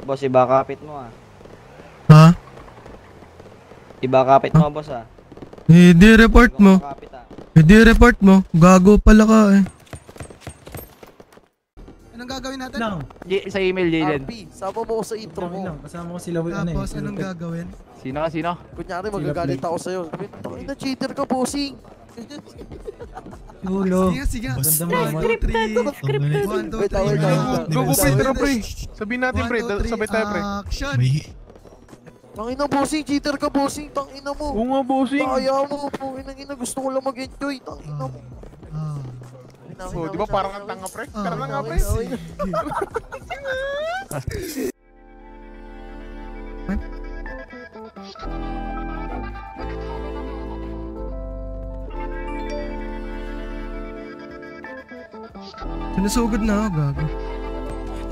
Boss, iba kapit mo ah. Ha? Iba kapit mo, boss ah. Report mo. Report mo. Gago pala ka eh. Anong gagawin natin? Lang. Sa email, Jalen. RP, sama mo ko sa intro mo. Kasama ko sila with ano eh. Tapos anong gagawin? Sino? Kunyari magagalit ako sa'yo. Sabihin, na cheater ka, bossing. Ulo. Sige. Maganda mo naman. Scripted. 1, 2, 3. Go, pre. Sabihin natin, pre. Sabay tayo, pre. Action. Tangina, bossing. Cheater ka, bossing. Tangina mo. Oo nga, bossing. Kaya mo. Tangina, gusto ko lang mag-enjoy. Tangina mo. Oh, di ba parang ang tanga, pre? Tara na nga, pre. Sinusugod na ako, gago.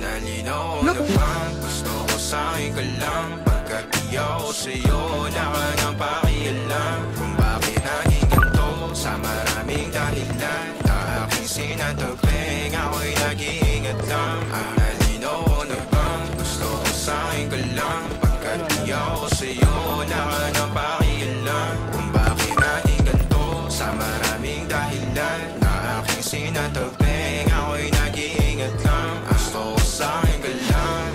Nalinaw na bang gusto ko sa'yo ka lang. Pagkat di ako sa'yo, wala ka nang pakialam. Kung bakit naging ganito sa maraming dahilan. Na aking sinatagping, ako'y nag-iingat lang. Nalinaw na bang gusto ko sa'yo ka lang. Pagkat di ako sa'yo, wala ka nang pakialam. Kung bakit naging ganito sa maraming dahilan. Na aking sinatagping, ako'y nag-iingat lang. Gusto ko sa'yo ka lang.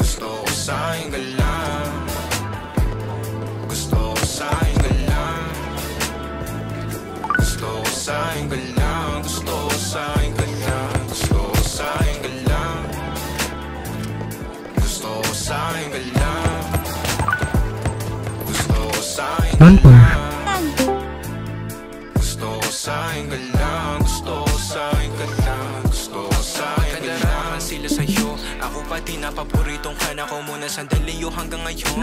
Gusto ko sa'yo ka lang. Gusto ko sa'yo ka lang. Gusto ko sa'yo ka lang. Gusto ko sa'yo ka lang. Gusto ko sa'yo ka lang. Gusto ko sa'yo ka lang. Gusto ko sa'yo ka lang. Gusto ko sa'yo ka lang. Gusto ko sa'yo ka lang. Gusto ko sa'yo ka lang. Sila sa'yo. Ako pati na paboritong ka na ko muna sandali yo hanggang ngayon.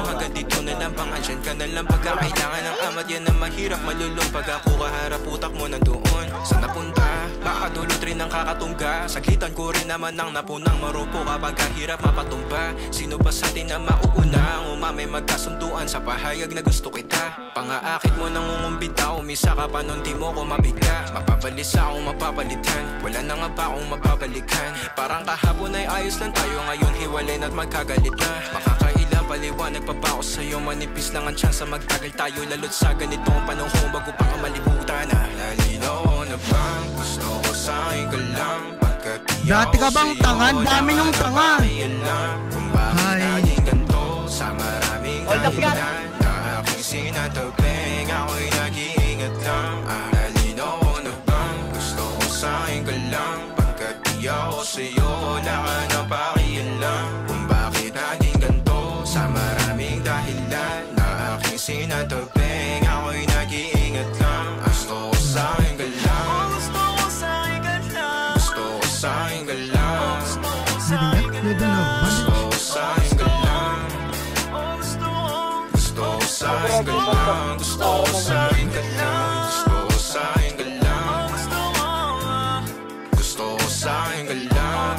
Hanggang dito na lang bang andyan ka na lang pagkakailangan ng amat yan na mahirap malulong pag ako kaharap utak mo nandoon. Saan napunta? Baka dulot rin ang kakatungga. Saglitan ko rin naman ang napunang marupo kapag kahirap mapatumba. Sino ba sa atin na mauuna? Ang umamay magkasunduan sa pahayag na gusto kita. Pangaakit mo nang umumbita, umisa ka pa nun di mo ko mabigla. Mapabalisa akong mapapalitan, wala na nga ba akong mapabalikan. Parang kahapon ay ayos lang tayo, ngayon hiwalay na't magkagalit na. Makakailang paliwanag pa ba ako sa'yo, manipis lang ang tsansa magtagal tayo. Lalo't sa ganitong panahon bago pa ka malibutan na. Nalinaw na bang gusto ko sa'yo ka lang. Dati ka bang tangan? Dami nung tanga. Kung bakit naging ganito sa maraming dahilan. Na aking sinatagping, ako'y nag-iingat lang. Nalinaw na bang gusto ko sa'yo ka lang. Pagkat di ako sa'yo, wala ka nang pakialam. Kung bakit naging ganito sa maraming dahilan. Na aking sinatagping, ako'y nag-iingat lang. Gusto ko sa'yo ka lang. Gusto ko sa'yo ka lang. Gusto ko sa'yo ka lang. Gusto ko sa'yo ka lang. Gusto ko sa'yo ka lang. Gusto ko sa'yo ka lang. Gusto ko sa'yo ka lang. Gusto ko sa'yo ka lang.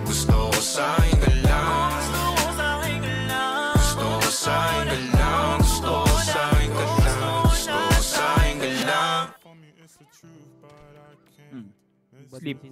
Gusto ko sa'yo ka lang. Gusto ko sa'yo ka lang. Gusto ko sa'yo ka lang. Gusto ko sa'yo ka lang. Gusto ko sa'yo ka lang. Sleep.